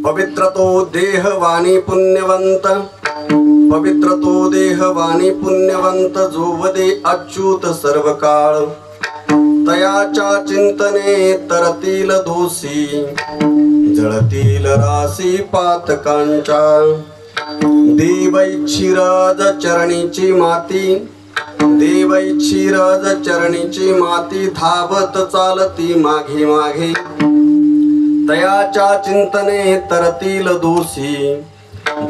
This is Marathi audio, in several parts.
पवित्र तो देह वाणी पुण्यवंत पवित्र तो देह वाणी पुण्यवंत जोवदे अच्युत सर्व काळ तयाच्या चिंतने तरतील दोषी जळतील राशी पातकांच्या देवैची राज चरणीची माती देवैची राज चरणीची माती धावत चालती मागे मागे तयाच्या चिंतने तरतील दोषी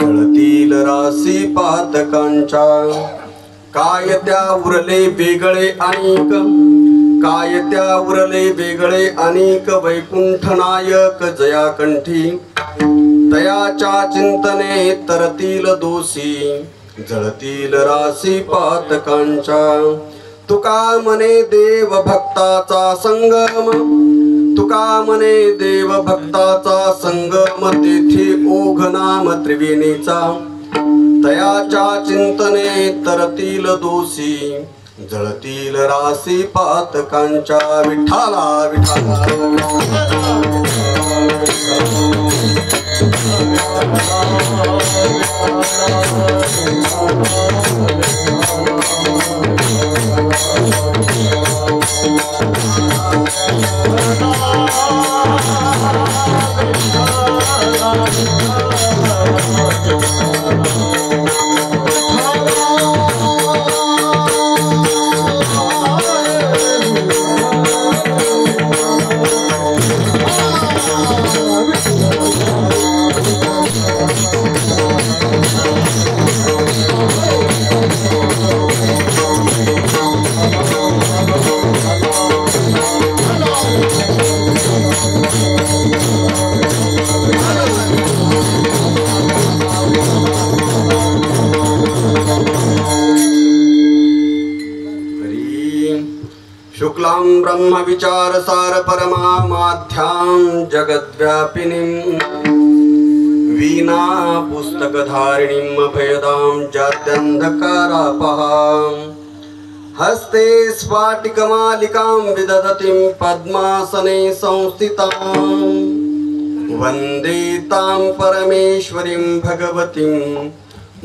जळतील राशी पातकांच्या काय त्या उरले वेगळे अनेक काय त्या उरले वेगळे अनेक वैकुंठ नायक जयाकंठी तयाच्या चिंतने तरतील दोषी जळतील राशी पातकांच्या तुका मने देव भक्ताचा संगम तुका मने देव भक्ताचा संगम तेथे ओघ नाम त्रिवेणीचा तयाच्या चिंतने तरतील दोषी जळतील राशी पातकांच्या विठ्ठला शुक्लां ब्रह्म विचार सार परमामाध्यां जगद्व्यापिनीं वीणा पुस्तकधारिणीं अभयदां जात्यन्धकारापहां हस्ते स्फाटिकमालिकां विदधतीं पद्मासने संस्थितां वन्दे तां परमेश्वरीं भगवतीं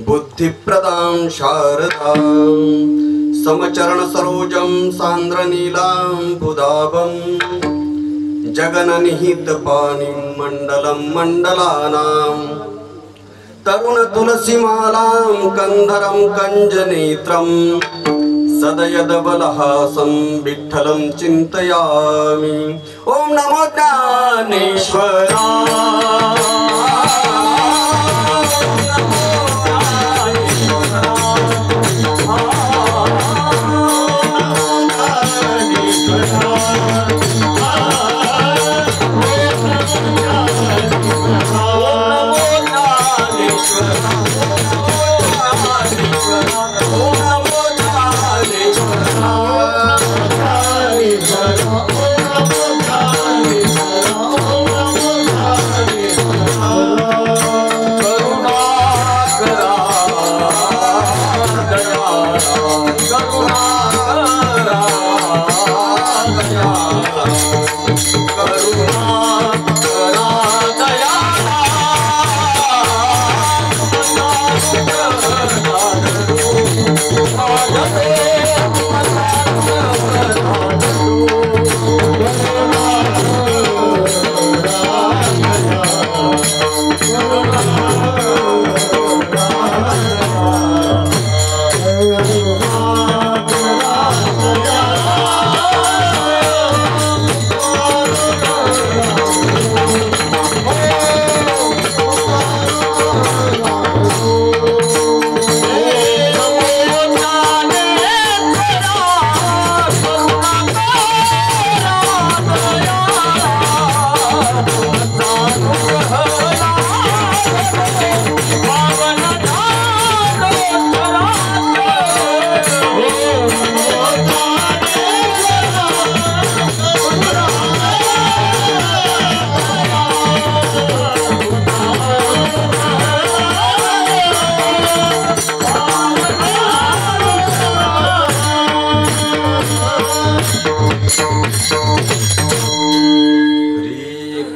बुद्धिप्रदां शारदां समचरण सरोजं सान्द्रनीलाम्बुदाभं जगननिहित पानिं मण्डलं मण्डलानां तरुण तुलसीमालां कंधरं कंजनेत्रं सदयदबलहासं विठ्ठलं चिन्तयामि। ॐ नमो ज्ञानेश्वराय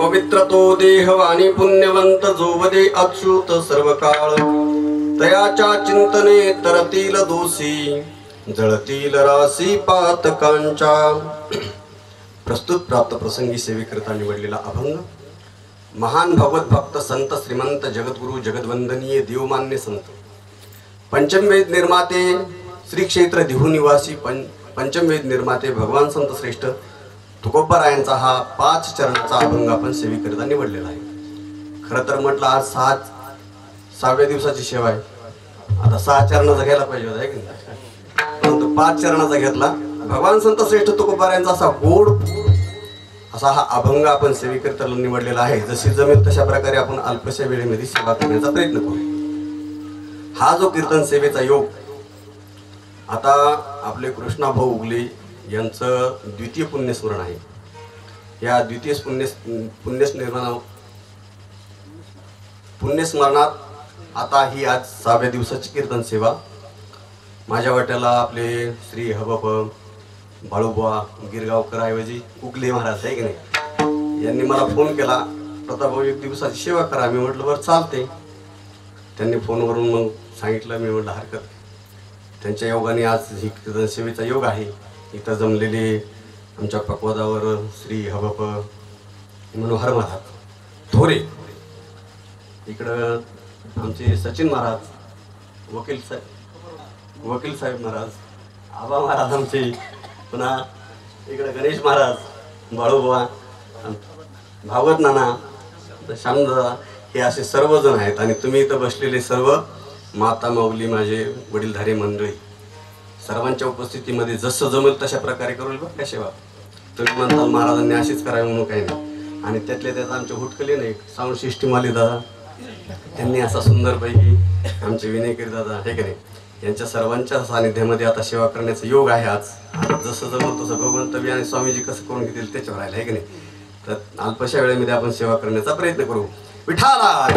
पवित्र तो देह वाणी पुण्यवंत जोवदे अच्युत सर्व काळ तयाच्या चिंतने तरतील दोषी जळतील राशी पातकांच्या. प्रस्तुत प्राप्त प्रसंगी सेवेकरिता निवडलेला अभंग महान भगवत भक्त संत श्रीमंत जगद्गुरु जगद्वंदनीय देवमान्य संत पंचमवेद निर्माते श्री क्षेत्र देहू निवासी पंचमवेद निर्माते भगवान संत श्रेष्ठ तुकोबारायांचा हा 5 चरणाचा अभंग आपण सेवेकरिता निवडलेला आहे. खरं तर म्हटलं आज 6व्या दिवसाची सेवा आहे. आता 6 चरणाचा घ्यायला पाहिजे होता की नाही, परंतु 5 चरणाचा घेतला. भगवान संत श्रेष्ठ तुकोबारायांचा असा गोड असा हा अभंग आपण सेवेकरिता निवडलेला आहे. जशी जमेल तशा प्रकारे आपण अल्पशा वेळेमध्ये सेवा करण्याचा प्रयत्न करू. हा जो कीर्तन सेवेचा योग आता आपले कृष्णाभाऊ उगले यांचं द्वितीय पुण्यस्मरण आहे. या द्वितीय पुण्यस्मरणात आता ही आज 6व्या दिवसाची कीर्तन सेवा. माझ्या वाट्याला आपले श्री हबप बाळूबुवा गिरगावकर ऐवजी उगले महाराज आहे की नाही, यांनी मला फोन केला, प्रतापभाऊ 1 दिवसाची सेवा करा. मी म्हटलं बरं चालते. त्यांनी फोनवरून मग सांगितलं. मी म्हटलं हरकत. त्यांच्या योगाने आज ही कीर्तन सेवेचा योग आहे. इथं जमलेले आमच्या पकवादावर श्री हबप मनोहर महाराज थोरे, इकडं आमचे सचिन महाराज, वकील साहेब महाराज, आबा महाराज आमचे, पुन्हा इकडं गणेश महाराज, बाळूबुवा, भागवत नाना, श्यामदादा, हे असे सर्वजण आहेत. आणि तुम्ही इथं बसलेले सर्व माता माऊली माझे वडीलधारी मंडळी, सर्वांच्या उपस्थितीमध्ये जसं जमेल तशा प्रकारे करू बरं का सेवा. तुम्ही म्हणताल महाराजांनी अशीच करावी म्हणून काही नाही. आणि त्यातल्या त्यात आमचे हुटकले नाही साऊंड सिस्टीम आले दादा, त्यांनी असा सुंदरपैकी आमचे विनयकरी दादा हे की नाही, यांच्या सर्वांच्या सानिध्यामध्ये आता सेवा करण्याचा योग आहे. आज जसं जमल तसं भगवंत बी आणि स्वामीजी कसं करून घेतील त्याच्यावर राहिलं आहे की नाही. तर अल्पशा वेळेमध्ये आपण सेवा करण्याचा प्रयत्न करू. विठाला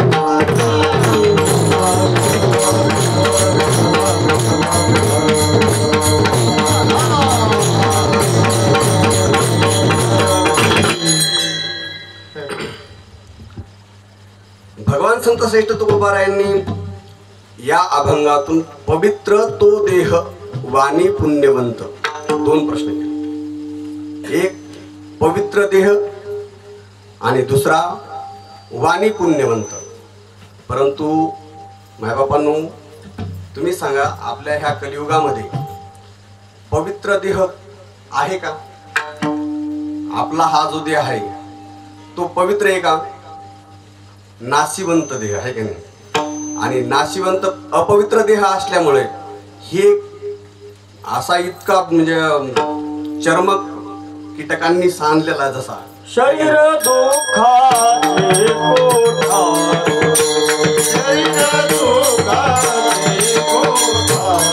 भगवान संत श्रेष्ठ तुकोबारायांनी या अभंगातून पवित्र तो देह वाणी पुण्यवंत 2 प्रश्न केले. एक पवित्र देह आणि दुसरा वाणी पुण्यवंत. परंतु मायबापांनो तुम्ही सांगा, आपल्या ह्या कलियुगामध्ये पवित्र देह आहे का? आपला हा जो देह आहे तो पवित्र आहे का? नाशिवंत देह आहे की नाही. आणि नाशिवंत अपवित्र देह असल्यामुळे हे असा इतका म्हणजे चर्मक कीटकांनी सांधलेला जसा शरीर दुःखाचे कोठार, शरीर दुःखाचे कोठार,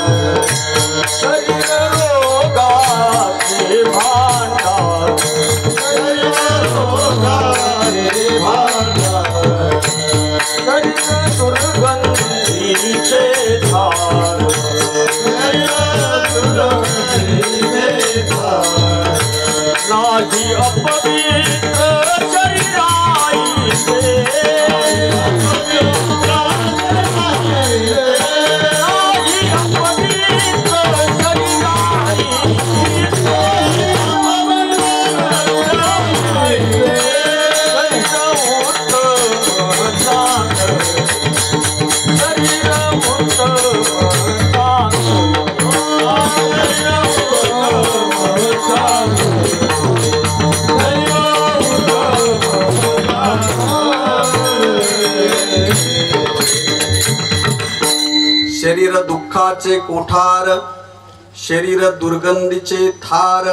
शरीर रोगाचे भांडार, शरीर रोगाचे भांडार, शरीर दुर्गंधीचे धार, शरीर दुर्गंधीचे धार, नाही अपवित्र शरीराईचे, नाही अपवित्र शरीर दुःखाचे कोठार, शरीर दुर्गंधीचे थार.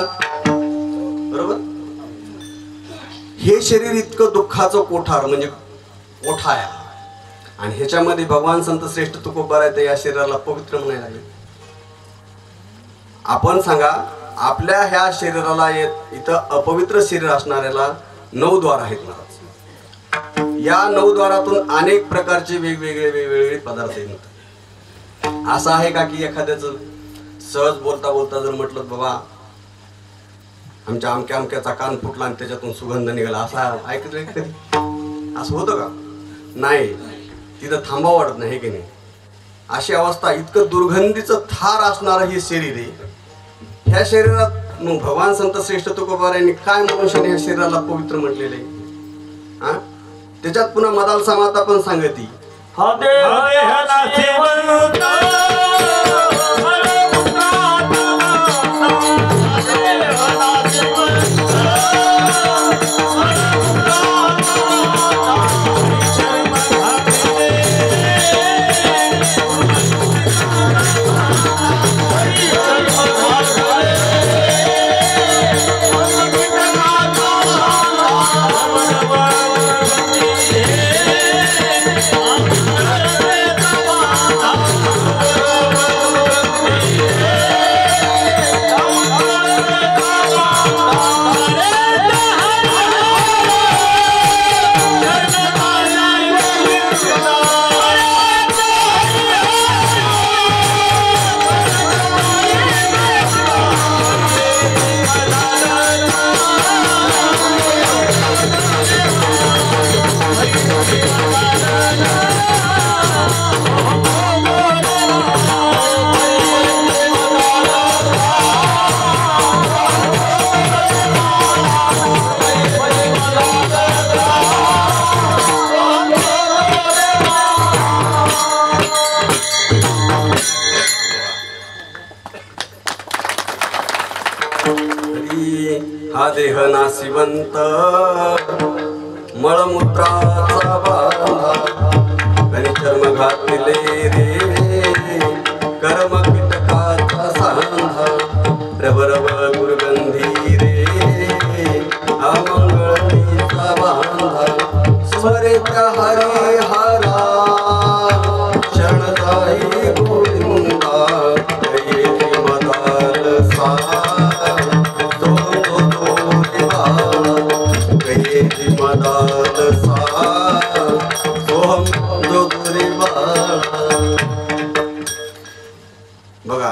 बरोबर. हे शरीर इतकं दुःखाचं कोठार म्हणजे कोठा आहे. आणि ह्याच्यामध्ये भगवान संत श्रेष्ठ तुकोबाराय या शरीराला पवित्र म्हणायला लागले. आपण सांगा, आपल्या ह्या शरीराला इथं अपवित्र शरीर असणाऱ्याला 9 द्वार आहेत महाराज. या 9 द्वारातून अनेक प्रकारचे वेगवेगळे पदार्थ येतात. असं आहे का की एखाद्याचं सहज बोलता बोलता जर म्हटलं बाबा आमच्या अमक्याचा कान फुटला आणि त्याच्यातून सुगंध निघाला, असा ऐकलं कधी? असं होतं का? नाही. तिथं थांबावं वाटत नाही की नाही. अशी अवस्था, इतकं दुर्गंधीचं थार असणारं हे शरीर आहे. ह्या शरीरात मग भगवान संत श्रेष्ठ तुकोबारायांनी काय मनुष्याने ह्या शरीराला पवित्र म्हटलेलं आहे? हा, त्याच्यात पुन्हा मदाल समाता पण सांगती, हा देह नाशिवंत हा देह नाशिवंत मळमूत्राचा बांधा, आणि चर्म घातले रे कर्म कीटकाचा सांधा, रबरब दुर्गंधी रे अमंगळीचा बांधा, स्वरे त्या हरे हरा शरण जाई गोविंदा, येथे मदाल सा बघा.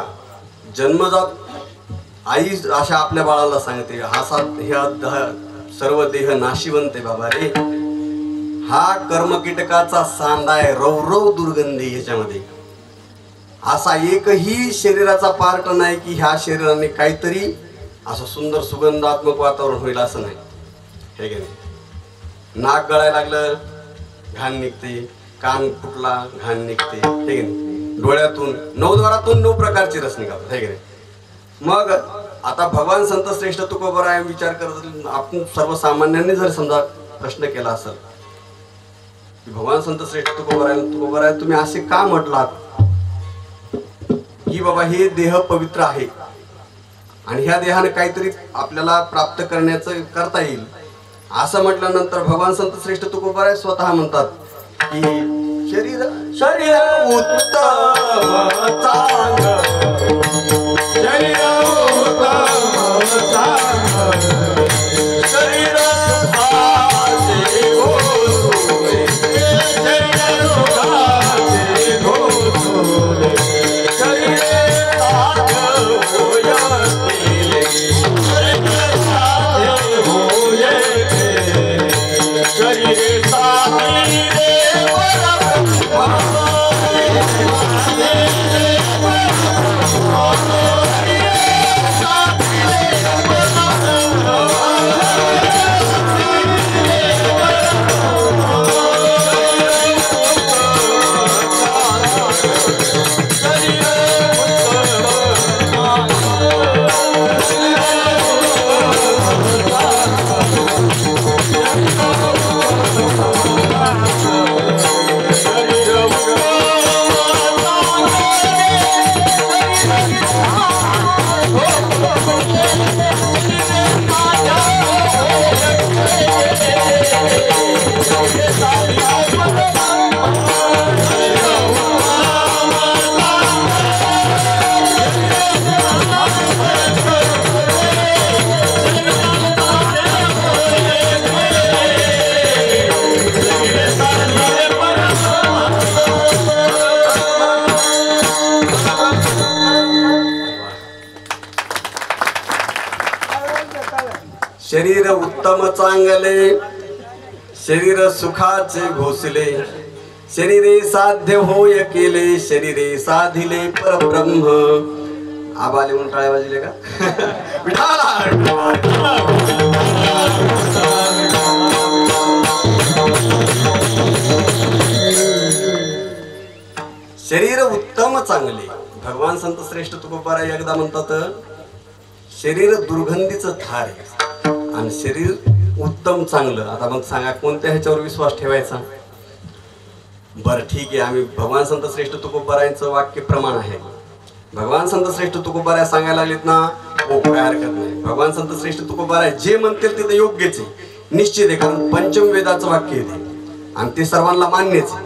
जन्मजात आई अशा आपल्या बाळाला सांगते, हा सर्व देह नाशिवंत आहे बाबा रे, हा कर्मकीटकाचा सांधा आहे, रवरव दुर्गंधी ह्याच्यामध्ये. असा एकही शरीराचा पार्ट नाही की ह्या शरीराने काहीतरी असं सुंदर सुगंधात्मक वातावरण होईल असं नाही, हे की नाही. नाक गळायला लागलं घाण निघते, कान फुटला घाण निघते, हे की नाही. डोळ्यातून 9 द्वारातून 9 प्रकारची रस निघातात, हे की नाही. मग आता भगवान संत श्रेष्ठ तुकोबाराय विचार करत, आपण सर्वसामान्यांनी जर समजा प्रश्न केला असेल की भगवान संत श्रेष्ठ तुकोबाराय तुम्ही असे का म्हटलात की बाबा हे देह पवित्र आहे आणि ह्या देहाने काहीतरी आपल्याला प्राप्त करता येईल, असं म्हटल्यानंतर भगवान संत श्रेष्ठ तुकोबाराय स्वतः म्हणतात की शरीर उत्तम चांग, शरीर उत्तम चांग, शरीर सुखाचे घोसुले, शरीर सुखाचे घोसुले, शरीर साध होयतिले, शरीर साध होयतिले, शरीर साधी शरीर उत्तम चांगले, शरीर सुखाचे घोसले, शरीरे साध्य होय केले शरीरे साधिले परब्रह्म. आबाले म्हणून टाळ्या वाजले का? शरीर उत्तम चांगले. भगवान संत श्रेष्ठ तुकोबाराय एकदा म्हणतात, शरीर दुर्गंधीचं थार आहे आणि शरीर उत्तम चांगलं. आता मग सांगा कोणत्या ह्याच्यावर विश्वास ठेवायचा? बरं ठीक आहे, आम्ही भगवान संत श्रेष्ठ तुकोबारायांचं वाक्य प्रमाण आहे. भगवान संत श्रेष्ठ तुकोबाराय सांगायला लागलेत ना, हो काय हरकत नाही. भगवान संत श्रेष्ठ तुकोबाराय जे म्हणतील ते योग्यच आहे, निश्चित आहे. कारण पंचम वेदाचं वाक्य आहे आणि ते सर्वांना मान्यच आहे.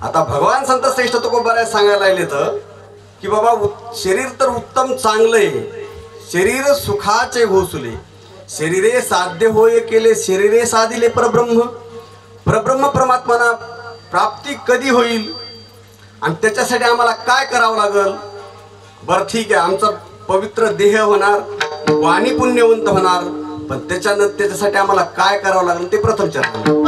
आता भगवान संत श्रेष्ठ तुकोबाराय सांगायला लागले तर की बाबा शरीर तर उत्तम चांगलं आहे, शरीर सुखाचे घोसले, शरीरे साध्य होय केले शरीरे साधिले परब्रह्म. परब्रह्म परमात्माना प्राप्ती कधी होईल आणि त्याच्यासाठी आम्हाला काय करावं लागल? बरं ठीक आहे, आमचा पवित्र देह होणार, वाणी पुण्यवंत होणार, पण त्याच्यासाठी आम्हाला काय करावं लागेल ते प्रथम चर्चा.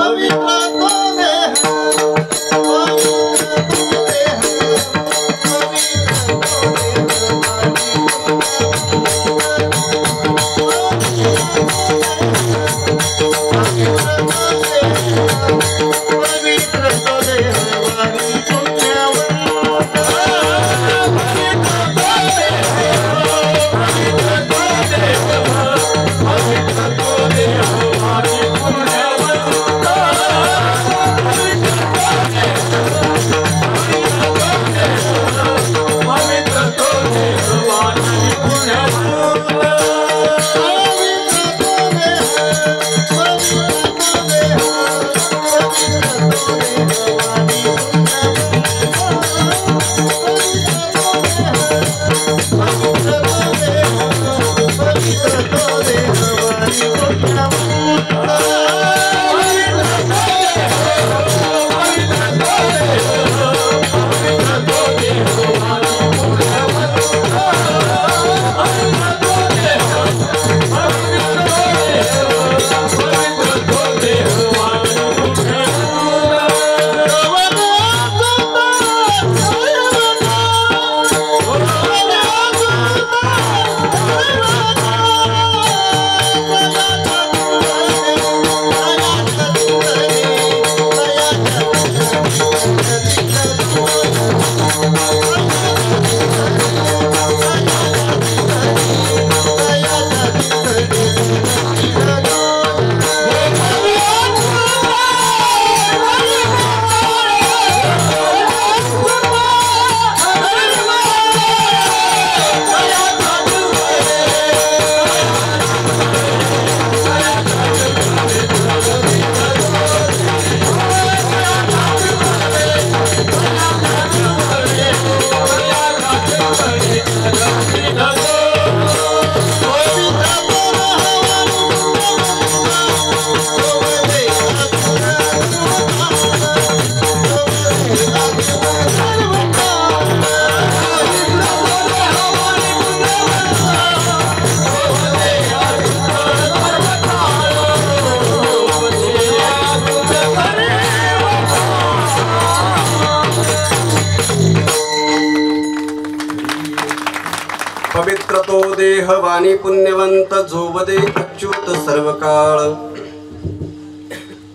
पवित्र तो देह वाणी पुण्यवंत झोबदे अच्युत सर्व काळ.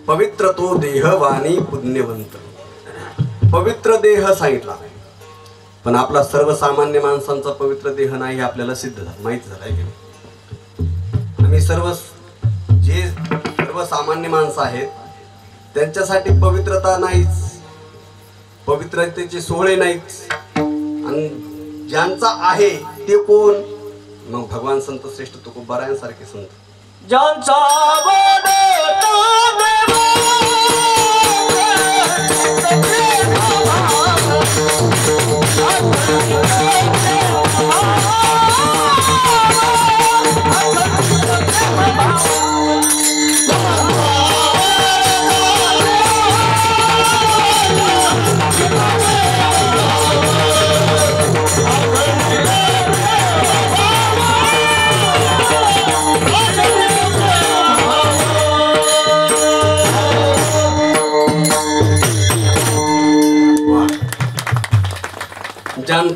पवित्र तो देह वाणी पुण्यवंत, पवित्र देह सांगितला, पण आपला सर्वसामान्य माणसांचा पवित्र देह नाही हे आपल्याला सिद्ध झालं, माहिती झालं आहे की आम्ही जे सर्वसामान्य माणसं आहेत त्यांच्यासाठी पवित्रता नाहीच, पवित्रतेचे सोहळे नाहीच. आणि ज्यांचा आहे ते कोण? मग भगवान संत श्रेष्ठ तुकोबारायांसारखे संत, ज्यांचा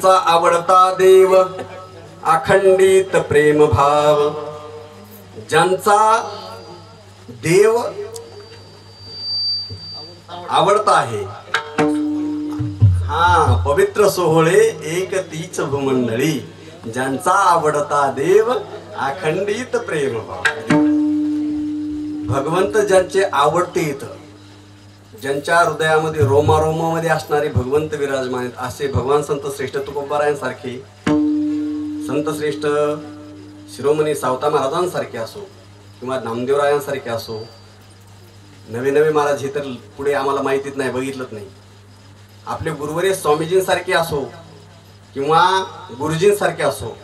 ज्यांचा आवडता देव अखंडित प्रेम भाव, ज्यांचा देव आवडता आहे, हा पवित्र सोहळे एक तीच भूमंडळी, ज्यांचा आवडता देव अखंडित प्रेम भाव. भगवंत ज्यांचे आवडते, ज्यांच्या हृदयामध्ये रोमारोमामध्ये असणारे भगवंत विराजमान आहेत, असे भगवान संत श्रेष्ठ तुकोबारायांसारखे, संत श्रेष्ठ शिरोमणी सावता महाराजांसारखे असो किंवा नामदेवरायांसारखे असो, नवे नवे महाराज हे तर पुढे आम्हाला माहितीच नाही, बघितलंच नाही. आपले गुरुवर्य स्वामीजींसारखे असो किंवा गुरुजींसारखे असो,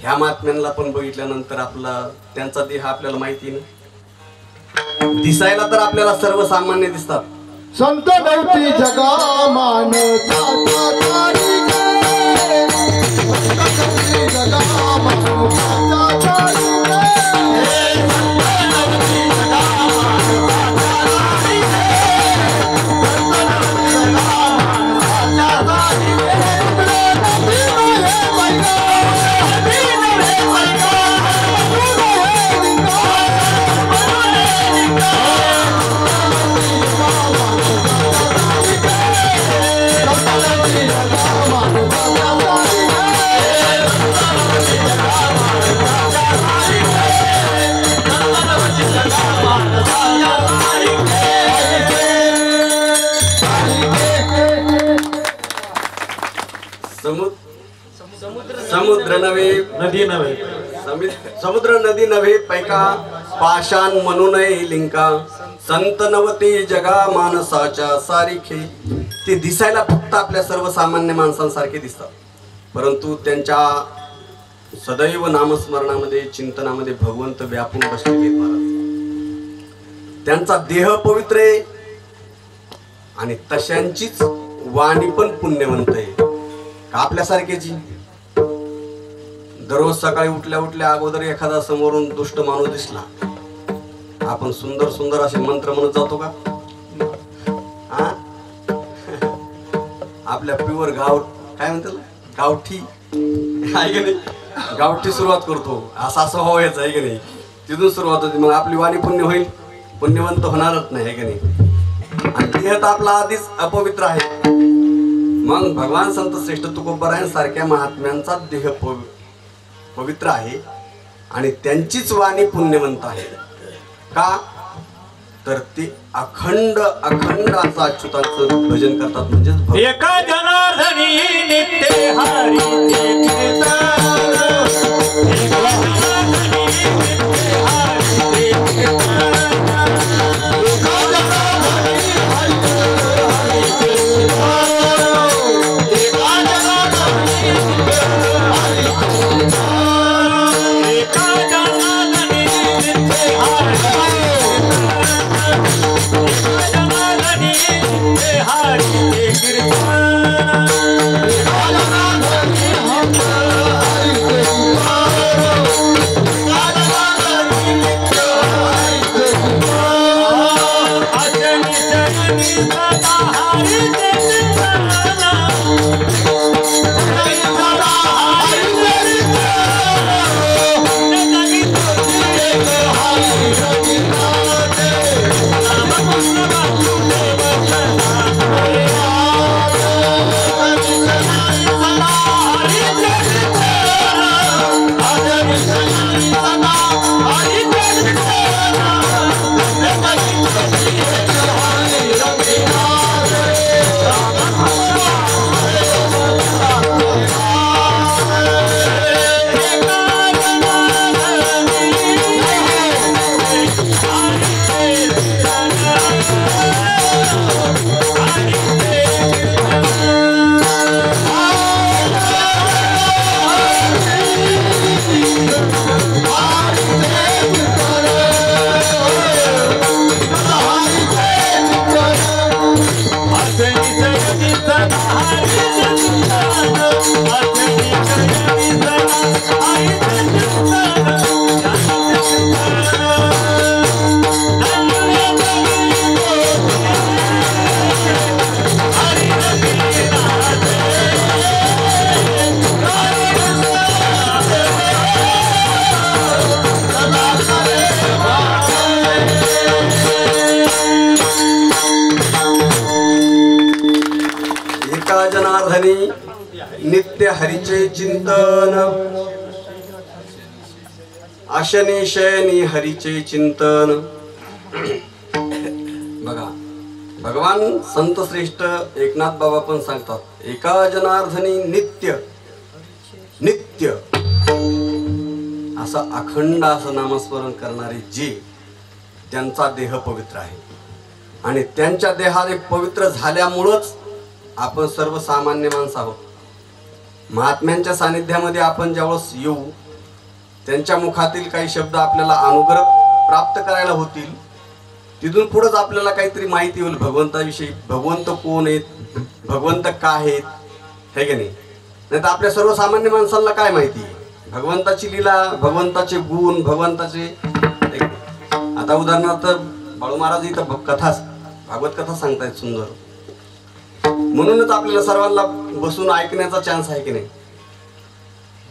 ह्या महात्म्यांना पण बघितल्यानंतर आपला त्यांचा देह आपल्याला माहिती नाही. दिसायला तर आपल्याला सर्वसामान्य दिसतात. संत नव्हती जगा मानता तारी गे, संत नव्हती जगा मानता तारी गे, संत नव्हती जगा मानता तारी गे, संत नव्हती जगा मानता तारी गे. समुद्र नव्हे नदी नव्हे, समुद्र नदी नव्हे पैका, पाषाण म्हणू नये लिंका, संत नवते जगा माणसाच्या सारिखे. ते दिसायला फक्त आपल्या सर्वसामान्य माणसांसारखे दिसतात, परंतु त्यांच्या सदैव नामस्मरणामध्ये चिंतनामध्ये भगवंत व्यापून बसलेले महाराज. त्यांचा देह पवित्र आहे आणि तशांचीच वाणी पण पुण्यवंत आहे का आपल्यासारख्याची. दररोज सकाळी उठल्या उठल्या अगोदर एखादा समोरून दुष्ट माणूस दिसला, आपण सुंदर सुंदर असे मंत्र म्हणत जातो का? हा आपल्या प्युअर गाव काय म्हणतात गावठी आहे की नाही, गावठी सुरुवात करतो. असा स्वभाव यायचा आहे की नाही, तिथून सुरुवात होती. मग आपली वाणी पुण्य होईल, पुण्यवंत होणारच नाही, आहे की नाही. आणि देह तर आपला आधीच अपवित्र आहे. मग भगवान संत श्रेष्ठ तुकोबारायांसारख्या महात्म्यांचा देह पवित्र आहे आणि त्यांचीच वाणी पुण्यवंत आहे का? तर ते अखंड अखंड असं अच्युतांचं भजन करतात. म्हणजेच एका जनार्दनी नित्य हरी हरी नित्य हरीचे चिंतन, आशनी शयनी हरीचे चिंतन. बघा, भगवान संत श्रेष्ठ एकनाथ बाबा पण सांगतात, एका जनार्दनी नित्य नित्य असं अखंड असं नामस्मरण करणारे जे, त्यांचा देह पवित्र आहे. आणि त्यांच्या देहाने पवित्र झाल्यामुळंच आपण सर्वसामान्य माणसं आहोत. महात्म्यांच्या सानिध्यामध्ये आपण ज्यावेळेस येऊ, त्यांच्या मुखातील काही शब्द आपल्याला अनुग्रह प्राप्त करायला होतील. तिथून पुढंच आपल्याला काहीतरी माहिती होईल भगवंताविषयी. भगवंत कोण आहेत, भगवंत काय आहेत, हे की नाही. नाही तर आपल्या सर्वसामान्य माणसांना काय माहिती आहे भगवंताची लीला, भगवंताचे गुण, भगवंताचे. आता उदाहरणार्थ बाळू महाराज इथं कथा, भागवत कथा सांगतायत सुंदर. म्हणूनच आपल्याला सर्वांना बसून ऐकण्याचा चान्स आहे की नाही.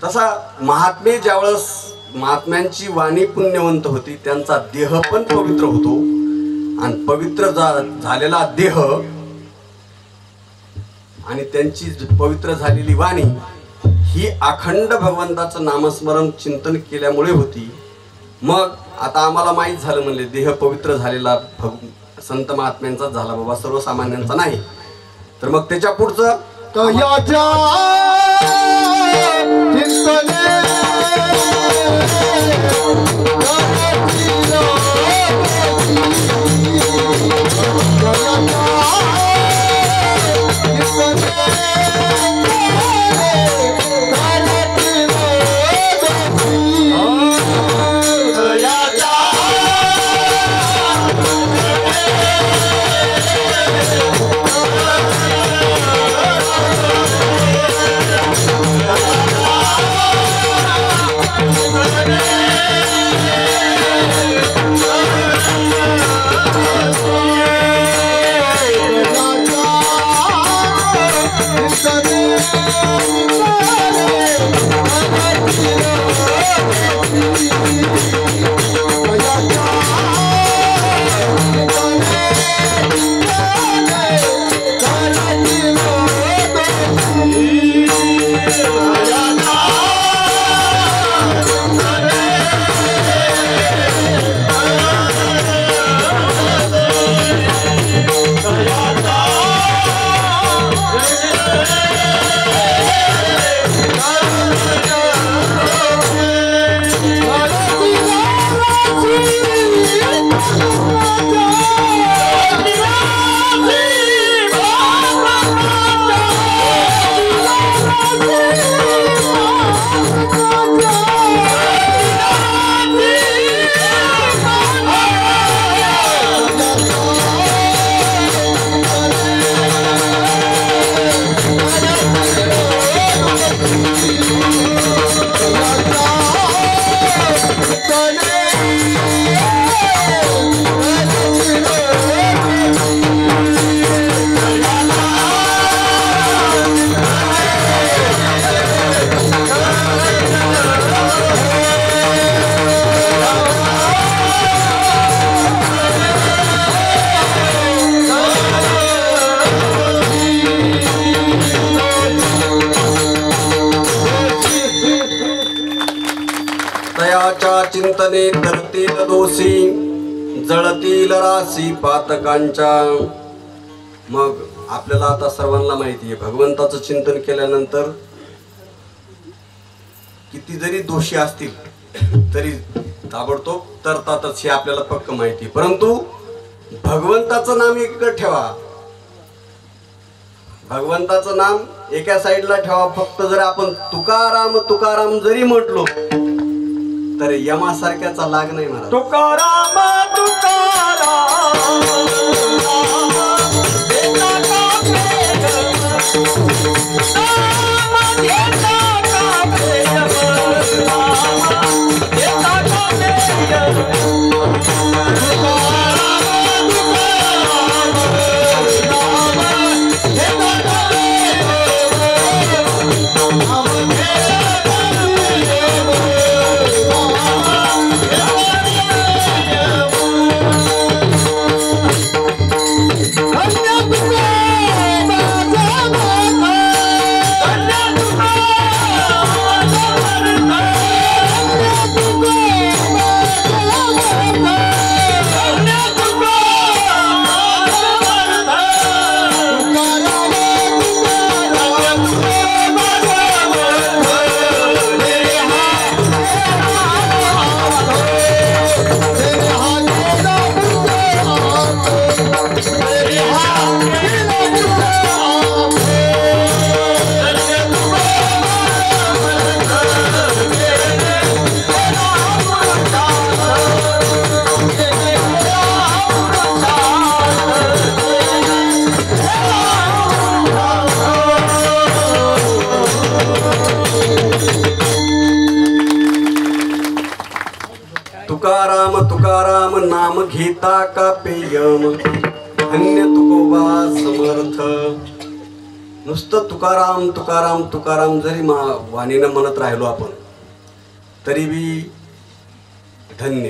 तसा महात्मे ज्यावेळेस, महात्म्यांची वाणी पुण्यवंत होती, त्यांचा देह पण पवित्र होतो. आणि पवित्र झालेला देह आणि त्यांची पवित्र झालेली वाणी ही अखंड भगवंताचं नामस्मरण चिंतन केल्यामुळे होती. मग आता आम्हाला माहीत झालं म्हणले, देह पवित्र झालेला संत महात्म्यांचा झाला बाबा, सर्वसामान्यांचा नाही. तर मग त्याच्या पुढचं तयाच्या चिंतने चिंतने धरतील दोषी, जळतील राशी पातकांच्या. मग आपल्याला आता सर्वांना माहिती आहे, भगवंताचं चिंतन केल्यानंतर किती जरी दोषी असतील तरी ताबडतोब तरतातच, हे आपल्याला पक्क माहिती. परंतु भगवंताचं नाम एकीकडे ठेवा, भगवंताचं नाम एका साईडला ठेवा. फक्त जर आपण तुकाराम तुकाराम जरी म्हटलो तर यमासारख्याचा लाग नाही महाराज. तुकाराम तुकाराम तुकाराम तुकाराम नाम घेता का पेयम, धन्य तुकोबा समर्थ. नुसतं तुकाराम तुकाराम तुकाराम जरी वाणीनं म्हणत राहिलो आपण तरी बी धन्य.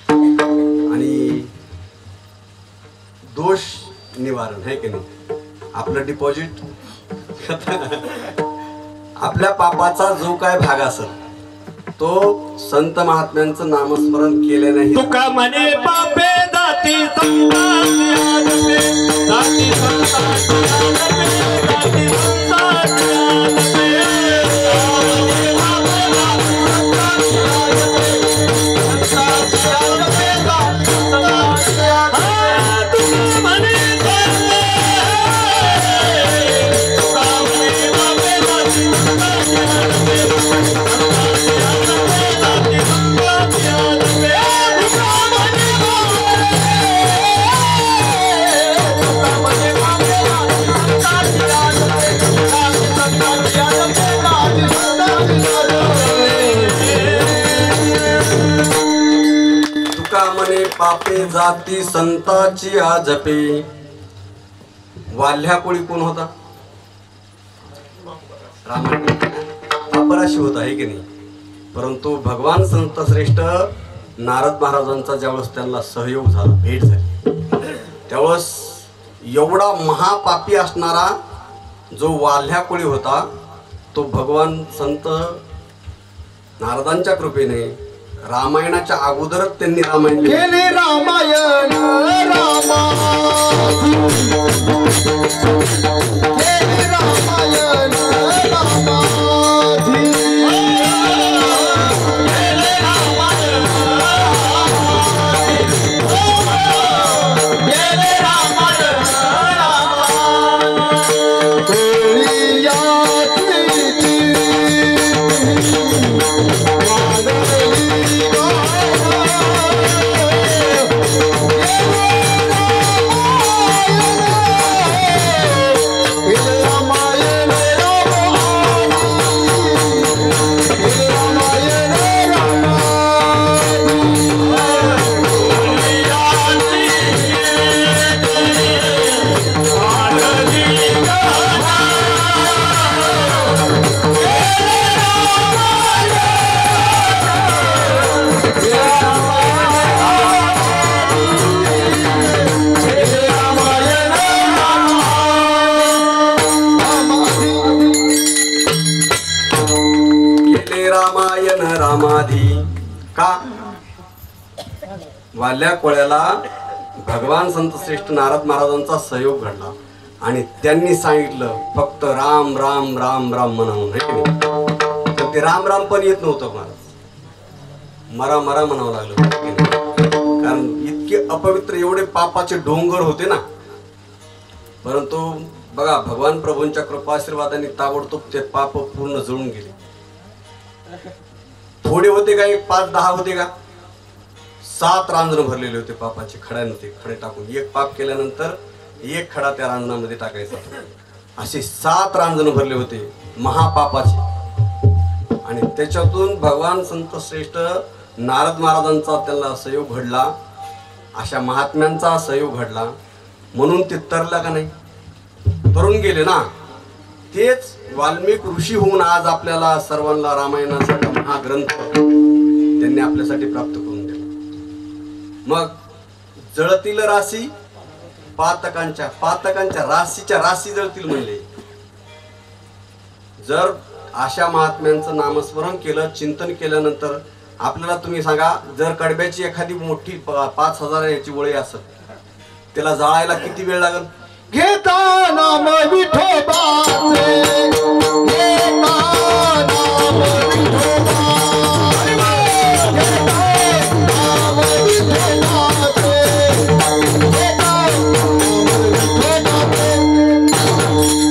आणि दोष निवारण आहे की नाही. आपलं डिपॉझिट आपल्या पापाचा जो काय भाग असेल तो संत महात्म्यांचं नामस्मरण केल्याने तुका म्हणे पापे जाती संताची आजपे, जाती संताची आजपे, जाती संताची आजपे. पापे जाती संताची आजपे. वाल्ह्या कोळी कोण होता? अपराशी होता आहे की नाही. परंतु भगवान संत श्रेष्ठ नारद महाराजांचा ज्यावेळेस त्यांना सहयोग झाला, भेट झाली, त्यावेळेस एवढा महापापी असणारा जो वाल्ह्या कोळी होता तो भगवान संत नारदांच्या कृपेने रामायणाच्या अगोदरच त्यांनी रामायण केले. रामायण रामाधी, केले रामायण रामाधी, केले रामायण रामाधी, केले रामायण का? वाल्या कोळ्याला भगवान संत श्रेष्ठ नारद महाराजांचा सहयोग घडला आणि त्यांनी सांगितलं फक्त राम राम राम राम म्हणावं. तर ते राम राम पण येत नव्हतं महाराज, मरा मरा म्हणावं लागलं. कारण इतके अपवित्र एवढे पापाचे डोंगर होते ना. परंतु बघा भगवान प्रभूंच्या कृपाशीर्वादाने ताबडतोब ते पाप पूर्ण जळून गेले. थोडे होते का, एक 5-10 होते का, 7 रांजण भरलेले होते पापाचे. खड्यामध्ये खडे टाकून एक पाप केल्यानंतर एक खडा त्या रांजणामध्ये टाकायचा. असे 7 रांजण भरले होते महापापाचे. आणि त्याच्यातून भगवान संत श्रेष्ठ नारद महाराजांचा त्यांना सहयोग घडला, अशा महात्म्यांचा सहयोग घडला म्हणून ते तरला का नाही, तरुण गेले ना. तेच वाल्मिक ऋषी होऊन आज आपल्याला सर्वांना रामायणाचा महाग्रंथ त्यांनी आपल्यासाठी प्राप्त करून दिला. मग जळतील राशी पातकांच्या राशीच्या राशी जळतील म्हणले. जर अशा महात्म्यांचं नामस्मरण केलं, चिंतन केल्यानंतर आपल्याला तुम्ही सांगा, जर कडब्याची एखादी मोठी 5,000 याची वळी असेल, त्याला जाळायला किती वेळ लागेल? घेता नाम विठोबाचे, घेता नाम विठोबाचे, घेता नाम विठोबाचे,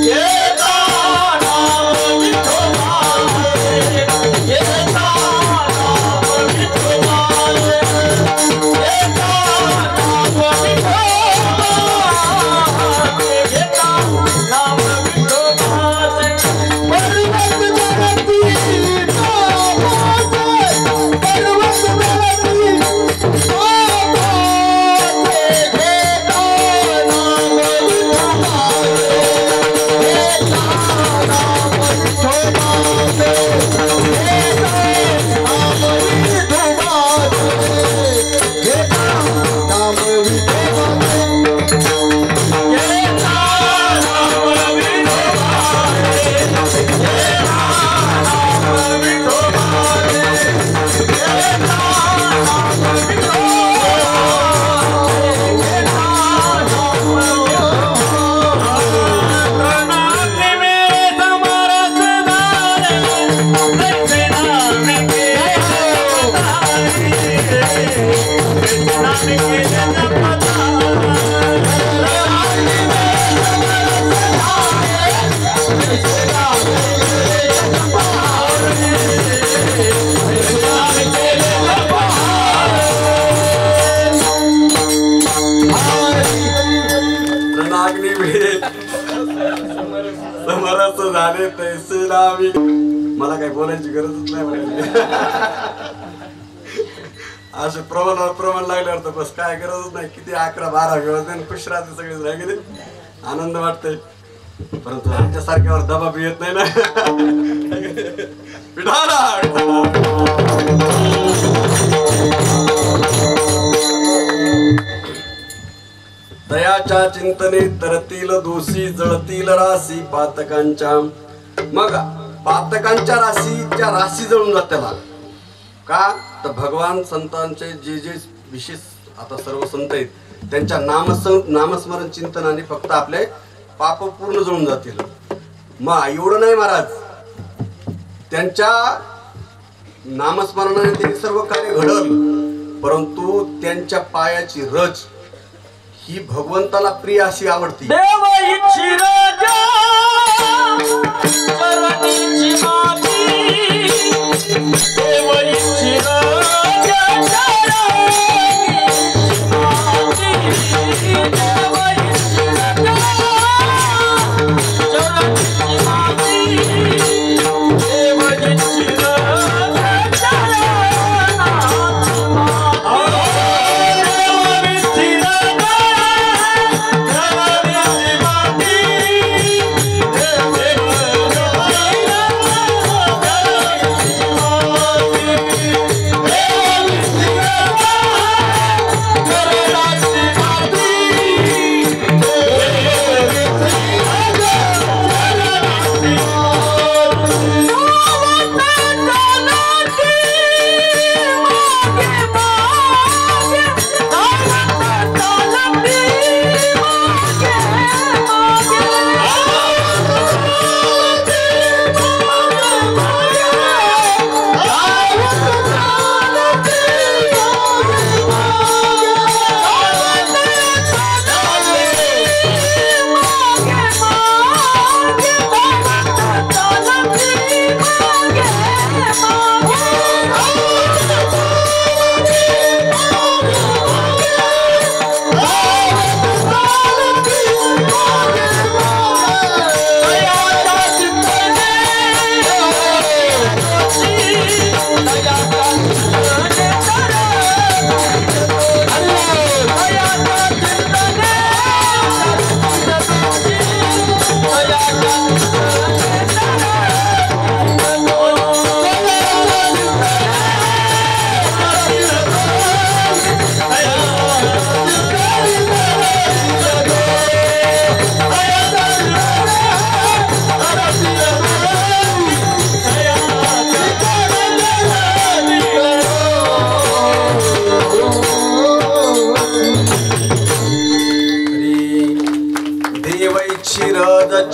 घेता नाम विठोबाचे, घेता नाम विठोबाचे, घेता नाम विठोबाचे, घेता नाम विठोबाचे, घेता नाम विठोबाचे. झाले तैसे नावी. मला काही बोलायची गरजच नाही म्हणाली. असे प्रमाण लागल्यावर तर बस काय गरजच नाही. किती 11-12 घेऊन खुश राहते सगळे राहिले, आनंद वाटतंय. परंतु आमच्यासारख्यावर दबाव येत नाही ना. दयाच्या चिंतने तरतील दोषी जळतील राशी पातकांच्या. मग पातकांच्या राशीच्या राशी जळून जात त्याला का तर भगवान संतांचे जे जे विशेष आता सर्व संत आहेत त्यांच्या नामस्मरण चिंतनाने फक्त आपले पाप पूर्ण जळून जातील. मग एवढं नाही महाराज, त्यांच्या नामस्मरणाने त्यांनी सर्व कार्य घडल, परंतु त्यांच्या पायाची रज ही भगवंताला प्रिय अशी आवडती. देव इच्छी राजा चरणीची माती, देव इच्छी राजा चरणीची माती, देव इच्छी राजा चरणीची माती, देव इच्छी राजा चरणीची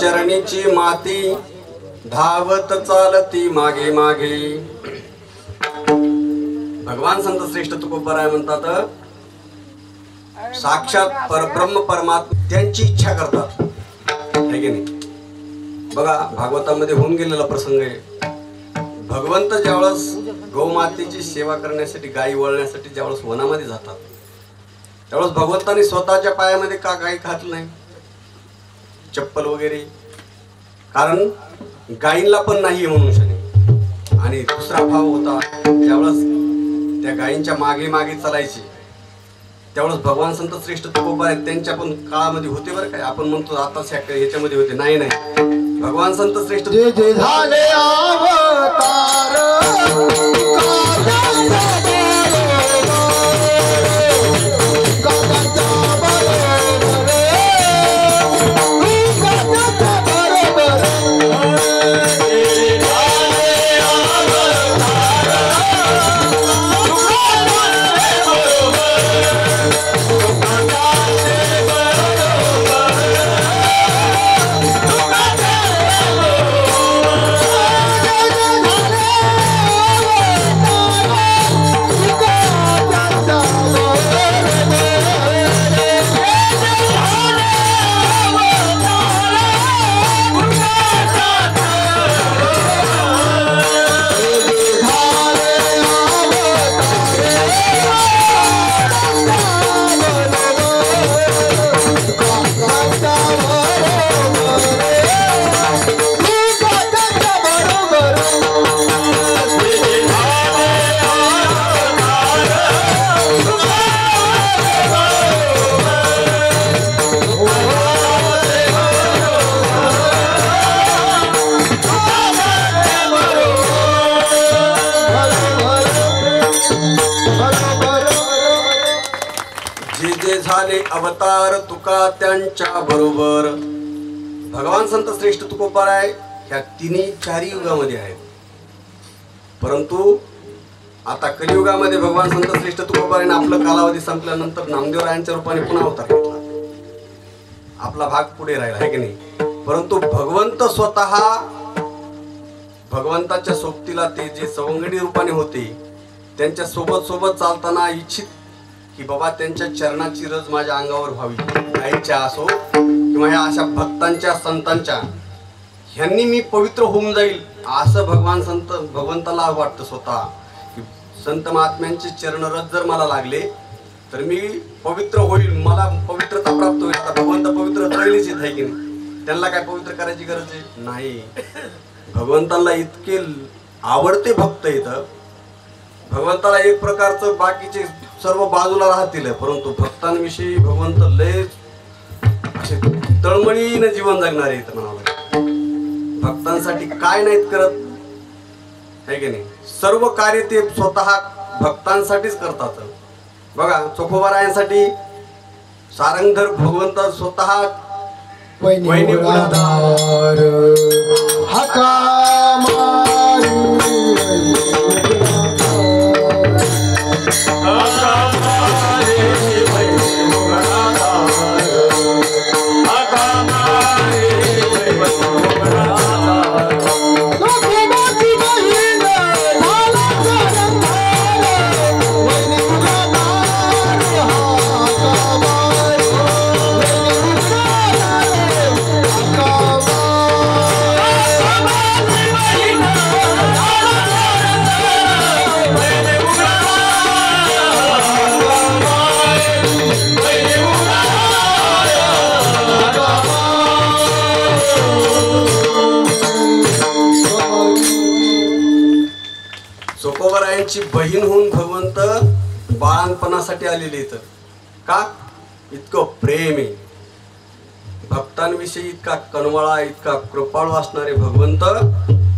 चरणीची माती धावत चालती मागे मागे. भगवान संत श्रेष्ठ तुकोबराय म्हणतात साक्षात परब्रह्म परमात्मा त्यांची इच्छा करतात, है की नाही. बघा भागवतामध्ये होऊन गेलेला प्रसंग आहे. भगवंत ज्यावेळेस गौमातेची सेवा करण्यासाठी गायी वळण्यासाठी ज्यावेळेस वनामध्ये जातात त्यावेळेस भगवंतांनी स्वतःच्या पायामध्ये का गायी घातली नाही, चप्पल वगैरे, कारण गायींना पण नाही म्हणून शनी. आणि दुसरा भाव होता ज्यावेळेस त्या गायींच्या मागे मागे चालायचे त्यावेळेस भगवान संत श्रेष्ठ तुकोबा त्यांच्या पण काळामध्ये होते बरं काय. आपण म्हणतो आता ह्याच्यामध्ये होते, नाही नाही. भगवान संत श्रेष्ठ जे जे झाले अवतार झाले अवतार तुका त्यांच्या बरोबर. भगवान संत श्रेष्ठ तुकोबाराय ह्या तिन्ही चारी युगामध्ये आहेत. परंतु आता कलियुगामध्ये भगवान संत श्रेष्ठ तुकोबाराने आपलं कालावधी संपल्यानंतर नामदेवरायांच्या रूपाने पुन्हा अवतार घेतला. आपला भाग पुढे राहिला आहे की नाही. परंतु भगवंत स्वतः भगवंताच्या सोबतीला ते जे सवंगडी रूपाने होते त्यांच्या सोबत सोबत चालताना इच्छित की बाबा त्यांच्या चरणाची रज माझ्या अंगावर व्हावी. गायच्या असो किंवा ह्या अशा भक्तांच्या संतांच्या ह्यांनी मी पवित्र होऊन जाईल असं भगवंताला वाटतं स्वतः की संत महात्म्यांचे चरणरज जर मला लागले तर मी पवित्र होईल, मला पवित्रता प्राप्त होईल. आता भगवंत पवित्र राहिलेच आहे की नाही. त्यांना काय पवित्र करायची गरज आहे नाही. भगवंताला इतके आवडते भक्त इथं. भगवंताला एक प्रकारचं बाकीचे सर्व बाजूला राहतील परंतु भक्तांविषयी भगवंत लय असे तळमळीने जीवन जगणारे इथं म्हणावं लागेल. भक्तांसाठी काय नाहीत करत आहे की नाही. सर्व कार्य ते स्वतः भक्तांसाठीच करतात. बघा चोखोबारायांसाठी सारंगधर भगवंत स्वतः वैनी गुणाधार हका चोखोबारायांची बहीण होऊन भगवंत बाळणपणासाठी आलेले इथं. का इतकं प्रेम आहे भक्तांविषयी, इतका कनवाळा इतका कृपाळू असणारे भगवंत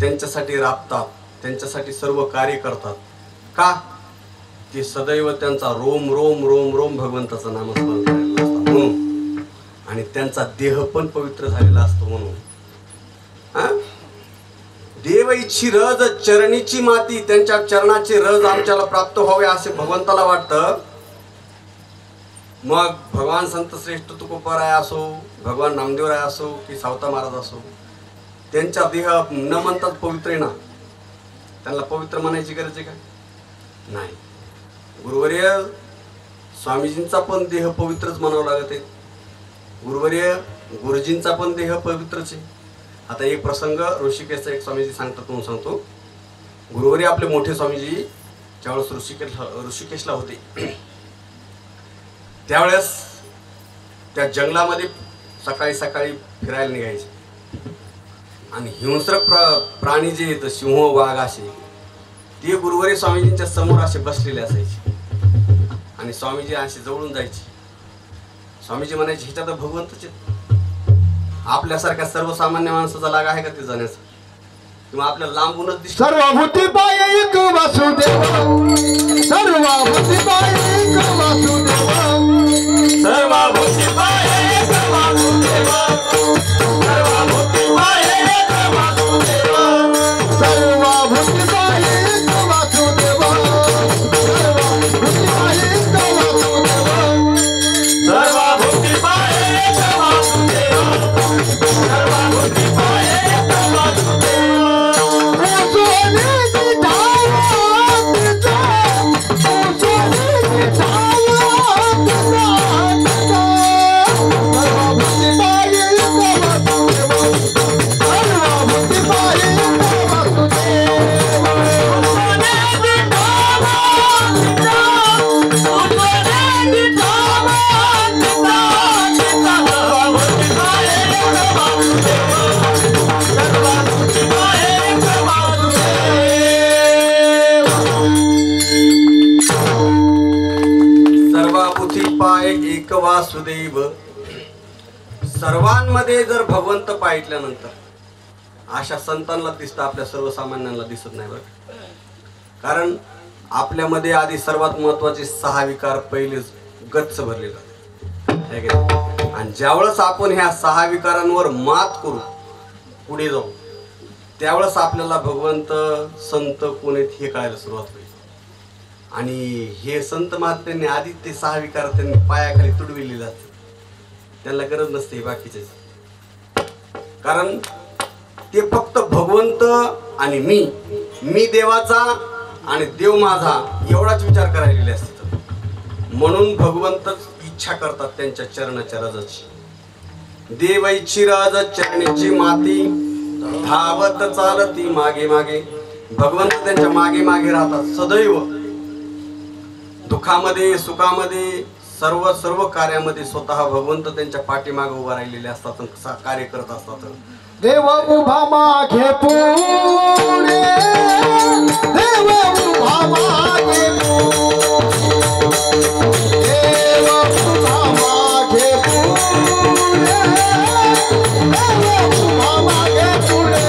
त्यांच्यासाठी राबतात, त्यांच्यासाठी सर्व कार्य करतात. का ते सदैव त्यांचा रोम रोम रोम रोम भगवंताचं नामस्मरण करायला असतात म्हणून, आणि त्यांचा देह पण पवित्र झालेला असतो म्हणून. देव इच्छी रज चरणीची माती, त्यांच्या चरणाचे रज आमच्याला प्राप्त व्हावे असे भगवंताला वाटतं. मग भगवान संत श्रेष्ठ तुकोबाराय असो, भगवान नामदेवराय असो की सावता महाराज असो, त्यांचा देह न म्हणतात पवित्र आहे ना, त्यांना पवित्र म्हणायची गरज आहे का नाही. गुरुवर्य स्वामीजींचा पण देह पवित्रच म्हणावं लागत आहे. गुरुवर्य गुरुजींचा पण देह पवित्रच आहे. आता एक प्रसंग ऋषिकेशचा एक स्वामीजी सांगतात म्हणून सांगतो. गुरुवारी आपले मोठे स्वामीजी ज्यावेळेस ऋषिकेशला होते त्यावेळेस त्या जंगलामध्ये सकाळी सकाळी फिरायला निघायचे आणि हिंस्रक प्राणी जे येतं सिंह वाघ असे ते गुरुवारी स्वामीजींच्या समोर असे बसलेले असायचे आणि स्वामीजी असे जवळून जायचे. स्वामीजी म्हणायचे ह्याच्यात भगवंतच आहेत. आपल्यासारख्या सर्वसामान्य माणसाचा लाग आहे का ते जाण्याचा, किंवा आपल्याला लांबूनच दिसतं. सर्वभूती पाय एक वासुदेव, सर्वभूती पाय एक वासुदेव, सर्वभूती पाय एक वासुदेव, सर्वभूती पाय एक वासुदेव, सर्वभूती पाय एक वासुदेव, सर्वभूती पाय एक वासुदेव, सर्वभूती पाय एक वासुदेव, सर्वभूती पाय एक वासुदेव. एक वासुदेव. सर्वांमध्ये जर भगवंत पाहिल्यानंतर अशा संतांना दिसतं, आपल्या सर्वसामान्यांना दिसत नाही बरं. कारण आपल्यामध्ये आधी सर्वात महत्वाचे 6 विकार पहिलेच गच्च भरले जातात. आहे की नाही? आणि ज्यावेळेस आपण ह्या 6 विकारांवर मात करू पुढे जाऊ त्यावेळेस आपल्याला भगवंत संत कोण आहेत हे कळायला सुरुवात होईल. आणि हे संत महात्म्यांनी आधी ते 6 विकार त्यांनी पायाखाली तुडविलेले असते. त्यांना गरज नसते बाकीचे, कारण ते फक्त भगवंत आणि मी देवाचा आणि देव माझा एवढाच विचार करायलेले असतात. म्हणून भगवंतच इच्छा करतात त्यांच्या चरणाच्या रजाची. देवैची राज चरणीची माती धावत चालती मागे मागे. भगवंत त्यांच्या मागे मागे राहतात सदैव. दुःखामध्ये सुखामध्ये सर्व कार्यामध्ये स्वतः भगवंत त्यांच्या पाठीमागे उभा राहिलेले असतात, कार्य करत असतात. देव उभा मागे पुढे, देव उभा मागे पुढे, देव उभा मागे पुढे, देव उभा मागे पुढे.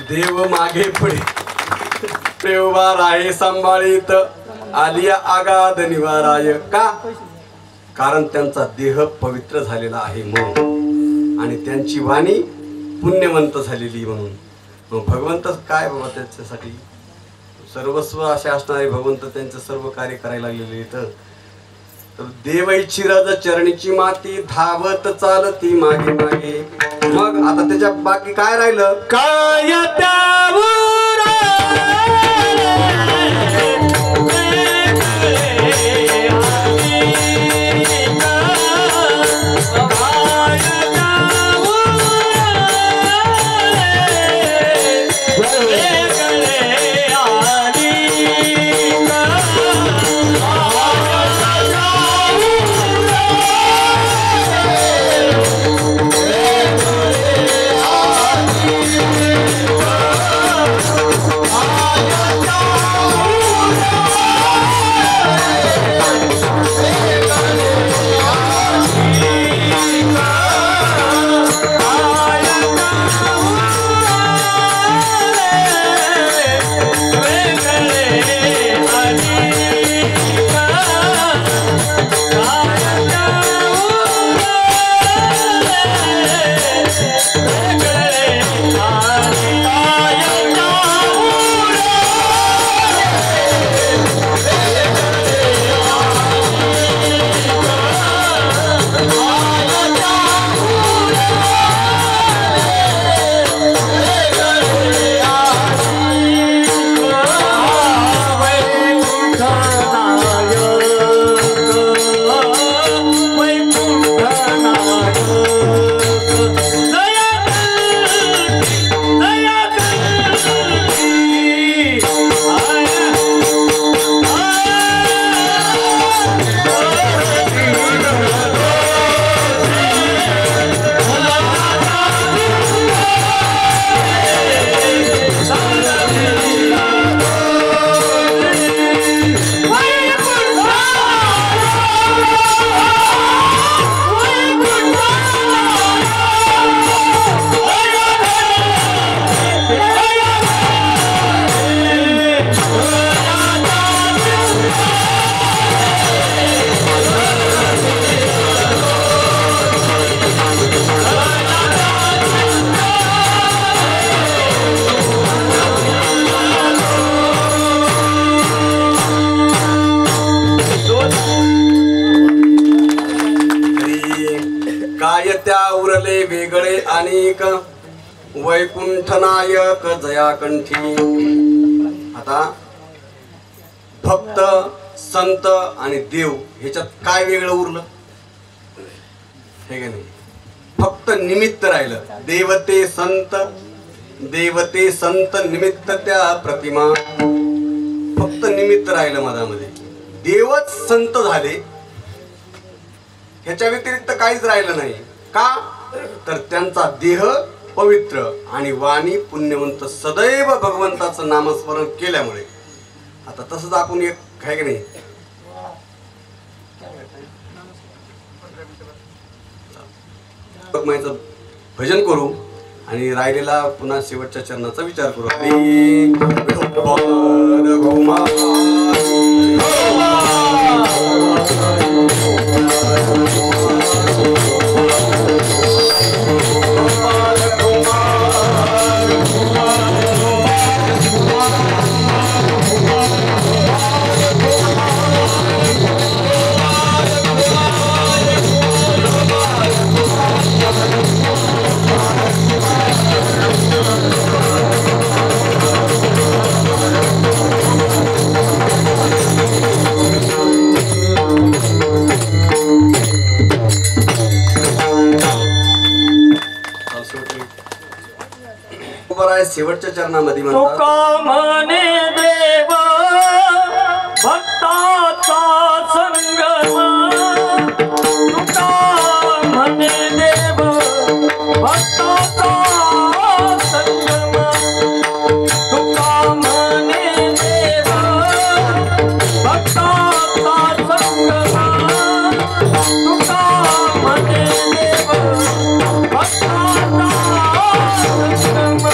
देव मागे पुढे प्रेमवार आहे सांभाळीत आलिया आगाध निवाराय. का? कारण त्यांचा देह पवित्र झालेला आहे म्हणून आणि त्यांची वाणी पुण्यवंत झालेली म्हणून. मग भगवंत काय बाबा त्यांच्यासाठी सर्वस्व असे असणारे भगवंत त्यांचं सर्व कार्य करायला लागलेले. तर देवैची रज चरणीची माती धावत चालती मागे मागे. मग आता त्याच्या बाकी काय राहिलं? काय त्यावर त्या उरले वेगळे अनेक वैकुंठ नायक जयाकंठी. आता भक्त संत आणि देव ह्याच्यात काय वेगळं उरलं हे का नाही. फक्त निमित्त राहिलं. देवते संत निमित्त त्या प्रतिमा. फक्त निमित्त राहिलं मधामध्ये. देवच संत झाले ह्याच्या व्यतिरिक्त काहीच राहिलं नाही. का तर त्यांचा देह पवित्र आणि वाणी पुण्यवंत सदैव भगवंताचं नामस्मरण केल्यामुळे. आता तसंच आपण एक काय की नाही भजन करू आणि राहिलेला पुन्हा शेवटच्या चरणाचा विचार करू. शेवटच्या चरणामध्ये म्हणतात तुका म्हणे देव भक्ताचा संगम. तुका म्हणे देव भक्ताचा संगम. तुका म्हणे देव भक्ताचा संगम. तुका म्हणे देव भक्ताचा संगम.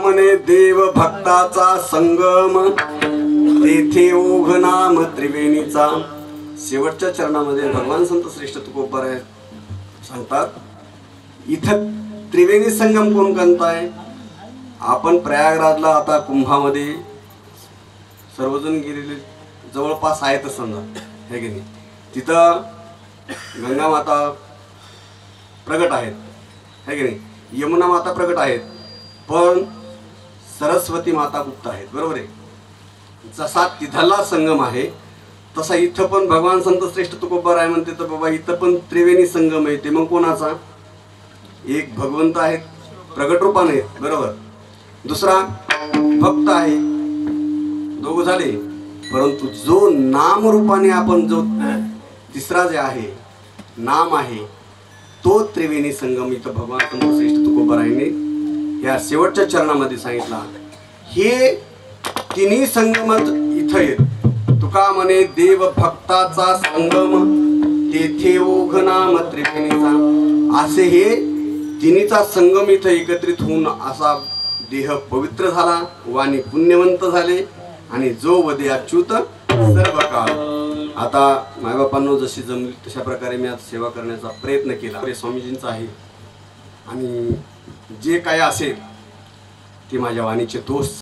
म्हणे देव भक्ताचा संगम. तेथे ओघ नाम त्रिवेणीचा. शेवटच्या चरणामध्ये भगवान संत श्रेष्ठ तुकोबाराय सांगतात इथं त्रिवेणी संगम कोण करताय. आपण प्रयागराजला आता कुंभामध्ये सर्वजण गेलेले जवळपास आहेतच समजा हे की नाही. तिथं गंगा माता प्रगट आहेत हे की नाही. यमुना माता प्रगट आहेत पण सरस्वती माता गुप्त आहेत. बरोबर आहे. जसा तिथला संगम आहे तसा इथं पण भगवान संत श्रेष्ठ तुकोबाराय म्हणते तर बाबा इथं पण त्रिवेणी संगम आहे. ते मग कोणाचा. एक भगवंत आहेत प्रगट रूपाने बरोबर. दुसरा भक्त आहे दोघं झाले, परंतु जो नाम रूपाने आपण जो तिसरा जे आहे नाम आहे तो त्रिवेणी संगम इथं भगवान संत श्रेष्ठ तुकोबारायांनी या शेवटच्या चरणामध्ये सांगितला. हे तिन्ही संगमच इथं येत. तुका म्हणे देव भक्ताचा संगम तेथे ओघ नाम त्रिवेणीचा. असे हे तिन्हीचा संगम इथं एकत्रित होऊन असा देह पवित्र झाला, वाणी पुण्यवंत झाले आणि जो वदे अच्युत सर्व काळ. आता मायबापांना जशी जमली तशा प्रकारे मी आज सेवा करण्याचा प्रयत्न केला. स्वामीजींचा आहे आणि जे काय असेल ते माझ्या वाणीचे दोष